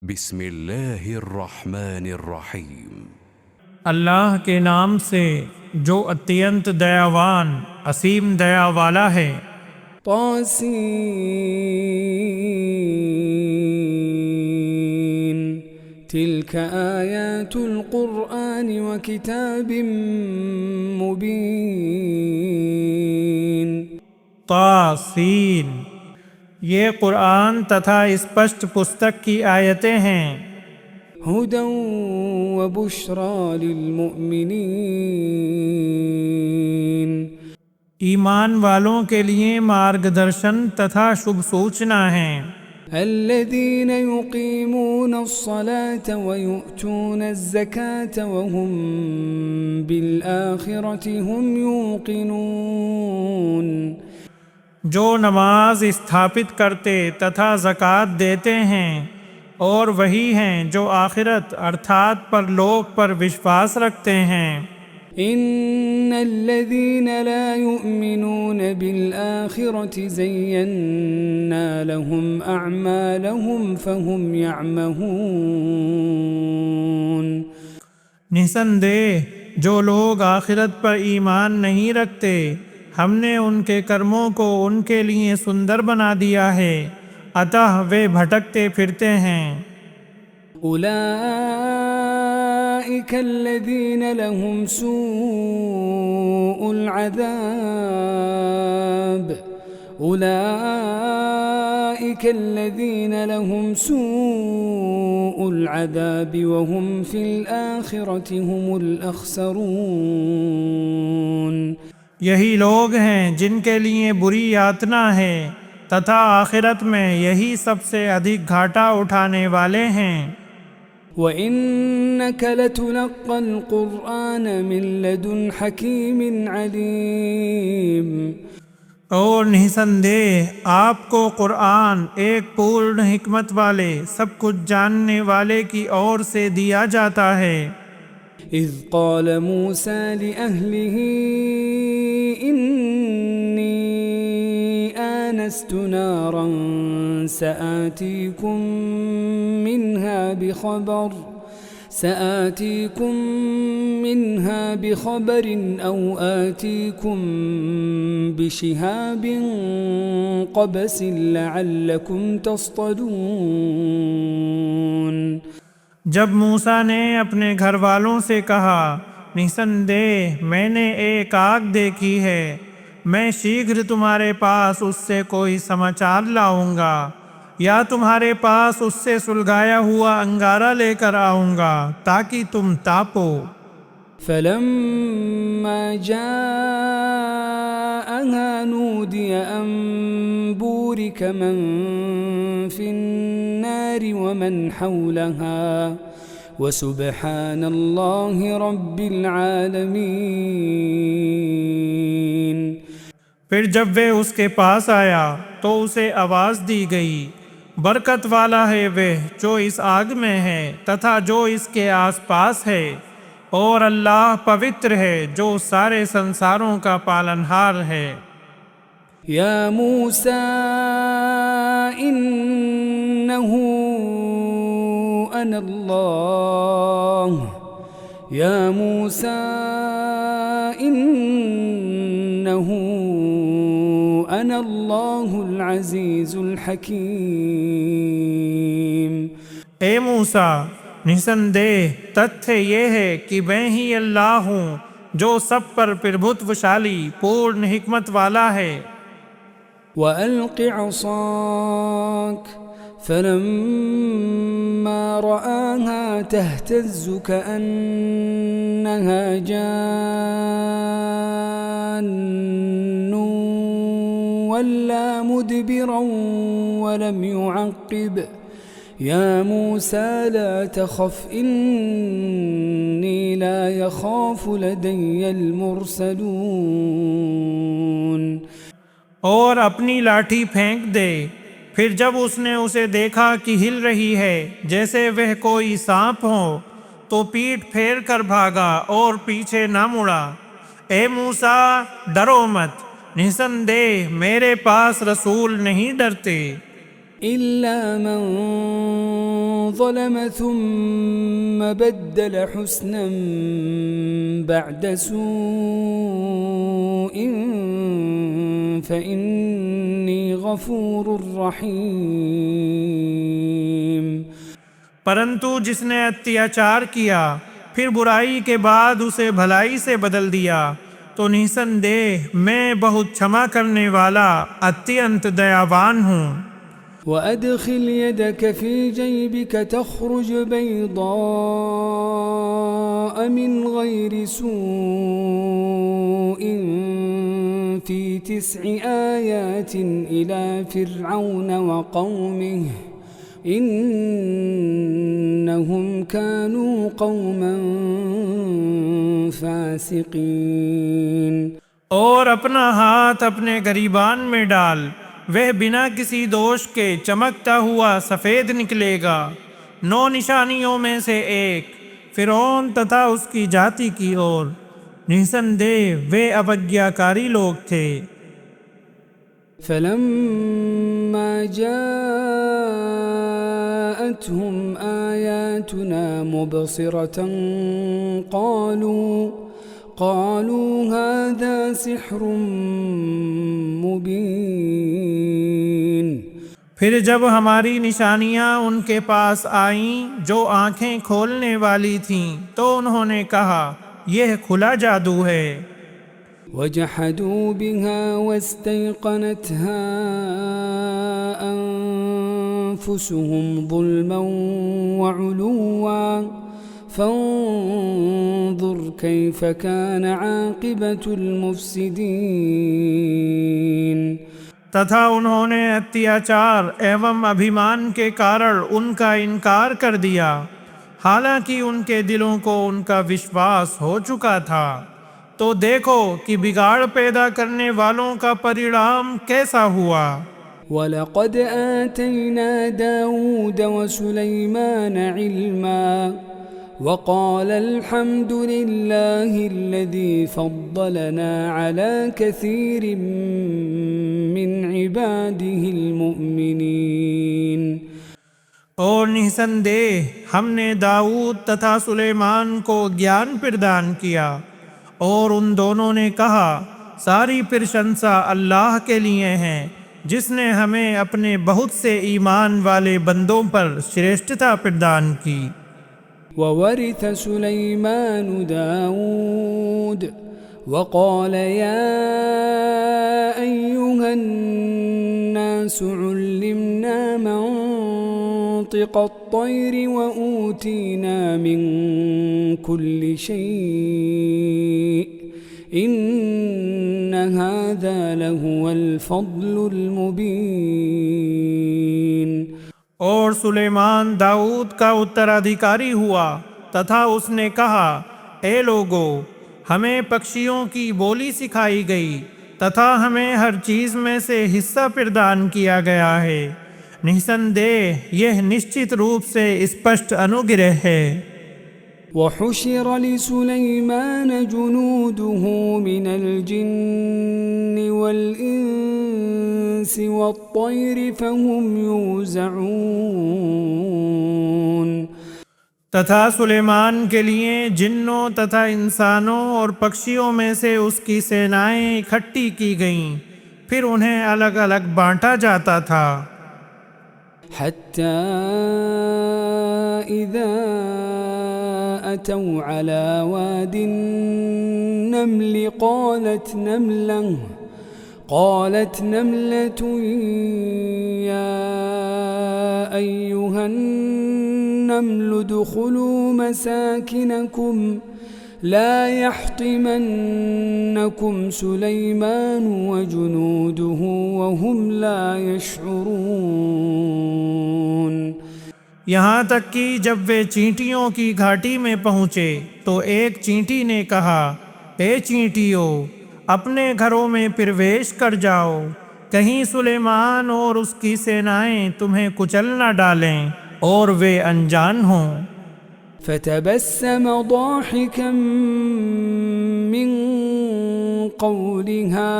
बिस्मिल्लाहिर्रहमानिर्रहीम। अल्लाह के नाम से जो अत्यंत दयावान असीम दया वाला है। तासीन तिल्क आयातुल कुरआन व किताबिम मुबीन। तासीन, ये कुरान तथा स्पष्ट पुस्तक की आयतें हैं। हुदन व बुश्रा लिलमुमिनीन, ईमान वालों के लिए मार्गदर्शन तथा शुभ सूचना है। अल्लज़ीन युक़ीमूनस्सलात व युअतूनज़्ज़कात व हुम बिलआखिरति हुम यूक़िनून, जो नमाज स्थापित करते तथा ज़कात देते हैं और वही हैं जो आखिरत अर्थात परलोक पर विश्वास रखते हैं। इन्नल्लज़ीन ला युमिनून बिलआखिरति ज़य्यन्ना लहुम अअमालहुम फहुम यअमहून, निसंदेह जो लोग आखिरत पर ईमान नहीं रखते, हमने उनके कर्मों को उनके लिए सुंदर बना दिया है, अतः वे भटकते फिरते हैं। उलाइक अल्लज़ीन लहुम सूउल अज़ाब, उलाइक अल्लज़ीन लहुम सूउल अज़ाब व हुम फिल आखिरति हुमुल अख़सरून, यही लोग हैं जिनके लिए बुरी यातना है तथा आखिरत में यही सबसे अधिक घाटा उठाने वाले हैं। व इन्नक लतुलक़्क़ल क़ुरआन मिन लदुन हकीमिन अलीम, और निसंदेह आपको कुरान एक पूर्ण हिकमत वाले सब कुछ जानने वाले की ओर से दिया जाता है। इज़ क़ाल मूसा लिअहलिही इन्नी आनस्तु नारन सआतीकुम मिन्हा बिखबरिन औ आतीकुम बिशिहाबिन क़बसिन लअल्लकुम तस्तलून। जब मूसा ने अपने घर वालों से कहा, निसंदेह मैंने एक आग देखी है, मैं शीघ्र तुम्हारे पास उससे कोई समाचार लाऊंगा या तुम्हारे पास उससे सुलगाया हुआ अंगारा लेकर आऊंगा ताकि तुम तापो। फलम्मा जाअहा नूदिय अन बूरिक मन फिन्नारि व मन हौलहा व सुब्हानल्लाहि रब्बिल आलमीन। फिर जब वे उसके पास आया तो उसे आवाज़ दी गई, बरकत वाला है वह जो इस आग में है तथा जो इसके आसपास है, और अल्लाह पवित्र है जो सारे संसारों का पालनहार है। या मूसा इन्नहु अनल्लाह, या मूसा इन्नहु अनल्लाहुल अज़ीज़ुल हकीम। ए मूसा, निसंदेह तथ्य ये है कि मैं ही अल्लाह हूँ जो सब पर प्रभुत्वशाली पूर्ण हिकमत वाला है। वअल्क़ि असाक फलम्मा रआहा तहतज़्ज़ु कअन्नहा जान्नुन वल्ला मुदबिरन वलम युअक़्क़िब। या मूसा ला तख़फ़ इन्नी ला यख़ाफ़ु लदय्यल मुरसलून। और अपनी लाठी फेंक दे। फिर जब उसने उसे देखा कि हिल रही है जैसे वह कोई सांप हो, तो पीठ फेर कर भागा और पीछे न मुड़ा। ए मूसा, डरो मत, निसंदेह मेरे पास रसूल नहीं डरते। इल्ला मन ظلم ثم بدل حسنا بعد سوء فإني غفور रहीम। परंतु जिसने अत्याचार किया फिर बुराई के बाद उसे भलाई से बदल दिया तो निसंदेह मैं बहुत क्षमा करने वाला अत्यंत दयावान हूँ। وأدخل يدك في جيبك تخرج بيضاء من غير سوء في 9 آيات إلى فرعون وقومه إنهم كانوا قوما فاسقين। और अपना हाथ अपने गरीबान में डाल, वह बिना किसी दोष के चमकता हुआ सफ़ेद निकलेगा। 9 निशानियों में से एक फिरौन तथा उसकी जाति की ओर। निसंदेह वे अवज्ञाकारी लोग थे। फलम्मा जाअतहुम आयातुना मुबसिरतन قالوا هذا سحر मुबीन। फिर जब हमारी निशानियां उनके पास आईं जो आंखें खोलने वाली थीं तो उन्होंने कहा यह खुला जादू है। वजहदू बिहा वस्तैक़नतहा अन्फुसुहुम ज़ुल्मन वउलुव्वा फंज़ुर कैफ़ कान आक़िबतुल मुफ़्सिदीन। तथा उन्होंने अत्याचार एवं अभिमान के कारण उनका इनकार कर दिया, हालांकि उनके दिलों को उनका विश्वास हो चुका था। तो देखो कि बिगाड़ पैदा करने वालों का परिणाम कैसा हुआ। वलक़द आतैना दाऊद वसुलैमान इल्मा वक़ाल अल्हम्दुलिल्लाहिल्लज़ी फ़द्दलना अला कसीरिम मिन इबादिहिल मुअमिनीन। और निसंदेह हमने दाऊद तथा सुलेमान को ज्ञान प्रदान किया और उन दोनों ने कहा सारी प्रशंसा अल्लाह के लिए है जिसने हमें अपने बहुत से ईमान वाले बंदों पर श्रेष्ठता प्रदान की। ववरिथ सुलैमान दाऊद वक़ाल या अय्युहन नास उल्लिमना मंतिक़ अत्तैर व ऊतीना मिन कुल्लि शै' इन्न हाज़ा लहुवल फ़ज़्लुल मुबीन। और सुलेमान दाऊद का उत्तराधिकारी हुआ तथा उसने कहा ए लोगो, हमें पक्षियों की बोली सिखाई गई तथा हमें हर चीज़ में से हिस्सा प्रदान किया गया है। निसंदेह यह निश्चित रूप से स्पष्ट अनुग्रह है। वहुशिर लिसुलैमान जुनूदुहु मिनल जिन्नि वल इंसि वत्तैरि फहुम यूज़ऊन। तथा सुलेमान के लिए जिन्नों तथा इंसानों और पक्षियों में से उसकी सेनाएं इकट्ठी की गईं, फिर उन्हें अलग अलग बांटा जाता था। हत्ता इज़ा अतौ अला वादिन नम्ल قالت نملة يا أيها النمل ادخلوا مساكنكم لا يحطمنكم سليمان وجنوده وهم لا يشعرون। यहाँ तक कि जब वे चींटियों की घाटी में पहुँचे तो एक चींटी ने कहा ए चींटियों, अपने घरों में प्रवेश कर जाओ, कहीं सुलेमान और उसकी सेनाएं तुम्हें कुचल न डालें और वे अनजान हों। फतबस्सम ضاحكا من قولها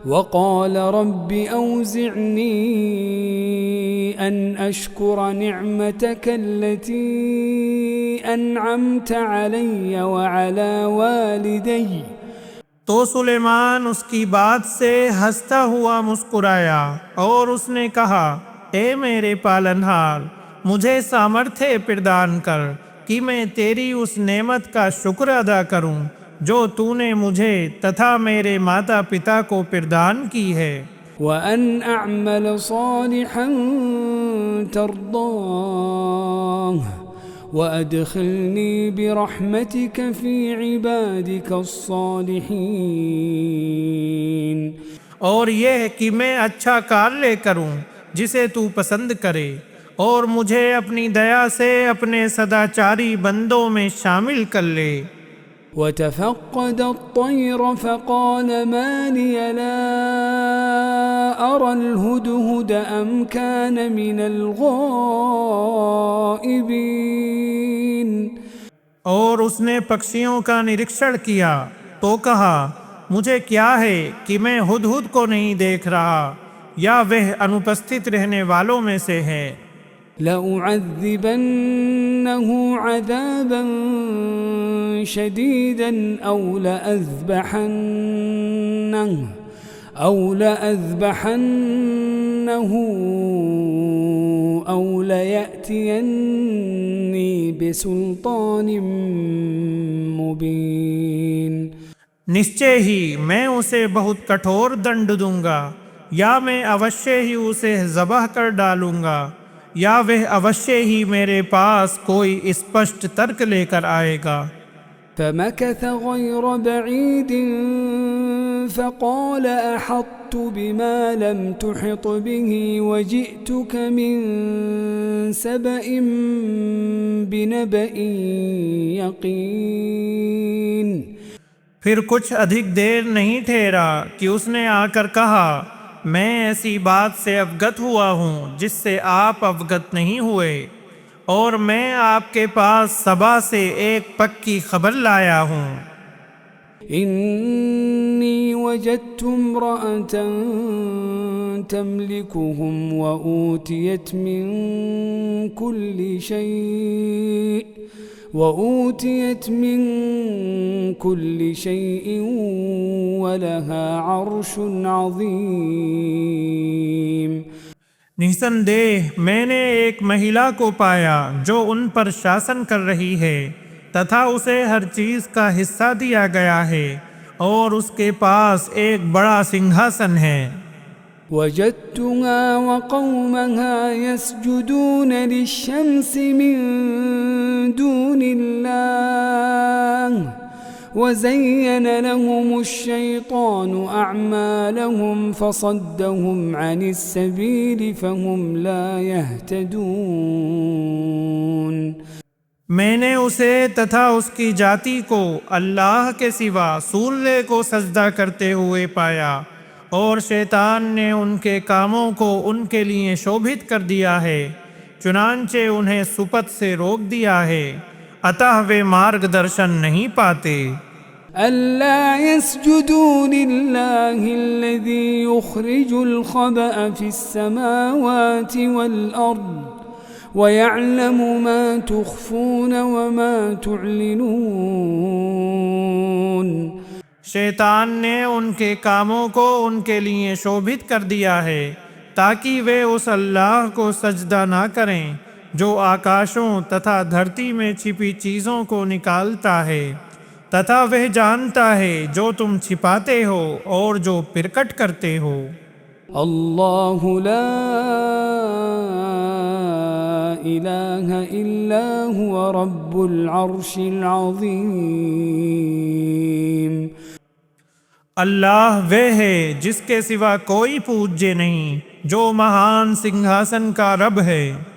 وقال رب أوزعني أن أشكر نعمتك التي أنعمت علي وعلى والدي तो सुलेमान उसकी बात से हंसता हुआ मुस्कुराया और उसने कहा, ए मेरे पालनहार, मुझे सामर्थ्य प्रदान कर कि मैं तेरी उस नेमत का शुक्र अदा करूं जो तूने मुझे तथा मेरे माता पिता को प्रदान की है। وأن أعمل صالحا ترضاه وأدخلني برحمتك في عبادك الصالحين और यह कि मैं अच्छा कार्य करूं जिसे तू पसंद करे और मुझे अपनी दया से अपने सदाचारी बंदों में शामिल कर ले। وتفقد الطير فقال ما لي لا أرى الهدهد أم كان من الغائبين और उसने पक्षियों का निरीक्षण किया तो कहा, मुझे क्या है कि मैं हुदहुद को नहीं देख रहा या वह अनुपस्थित रहने वालों में से है। لأعذبنه عذابا شديدا أو لأذبحنه أو ليأتيني بسلطان मुबीन। निश्चय ही मैं उसे बहुत कठोर दंड दूंगा, या मैं अवश्य ही उसे ज़बह कर डालूंगा, या वह अवश्य ही मेरे पास कोई स्पष्ट तर्क लेकर आएगा। فمكث غير بعيد فقال أحطت بما لم تحط به وجئتك من سبأ بنبأ يقين। फिर कुछ अधिक देर नहीं ठहरा कि उसने आकर कहा, मैं ऐसी बात से अवगत हुआ हूँ जिससे आप अवगत नहीं हुए, और मैं आपके पास सबा से एक पक्की खबर लाया हूँ। इन्नी वजदतु इम्रअतन तमलिकुहुम व ऊतियत मिन कुल्ली शैइन व लहा अर्शुन अज़ीम। निसंदेह मैंने एक महिला को पाया जो उन पर शासन कर रही है तथा उसे हर चीज का हिस्सा दिया गया है और उसके पास एक बड़ा सिंहासन है। वजदतुहा व कौमहा यसजुदून लिश्शम्स मिन दूनिल्लाह वज़य्यन लहुमुश्शैतानु अअमालहुम फसद्दहुम अनिस्सबील फहुम ला यहतदून। मैंने उसे तथा उसकी जाति को अल्लाह के सिवा सूर्य को सजदा करते हुए पाया, और शैतान ने उनके कामों को उनके लिए शोभित कर दिया है, चुनांचे उन्हें सुपथ से रोक दिया है, अतः वे मार्गदर्शन नहीं पाते। अल्ला यस्जुदू लिल्लाहिल्लज़ी युख़रिजुल ख़बअ फ़िस्समावाति वल अर्द वयअलमु मा तुख़फ़ून वमा तुअलिनून। शैतान ने उनके कामों को उनके लिए शोभित कर दिया है ताकि वे उस अल्लाह को सजदा ना करें जो आकाशों तथा धरती में छिपी चीज़ों को निकालता है, तथा वह जानता है जो तुम छिपाते हो और जो प्रकट करते हो। अल्लाहु ला इलाहा इल्ला हुवा रब्बुल अर्शिल अज़ीम। अल्लाह वह है जिसके सिवा कोई पूज्य नहीं, जो महान सिंहासन का रब है।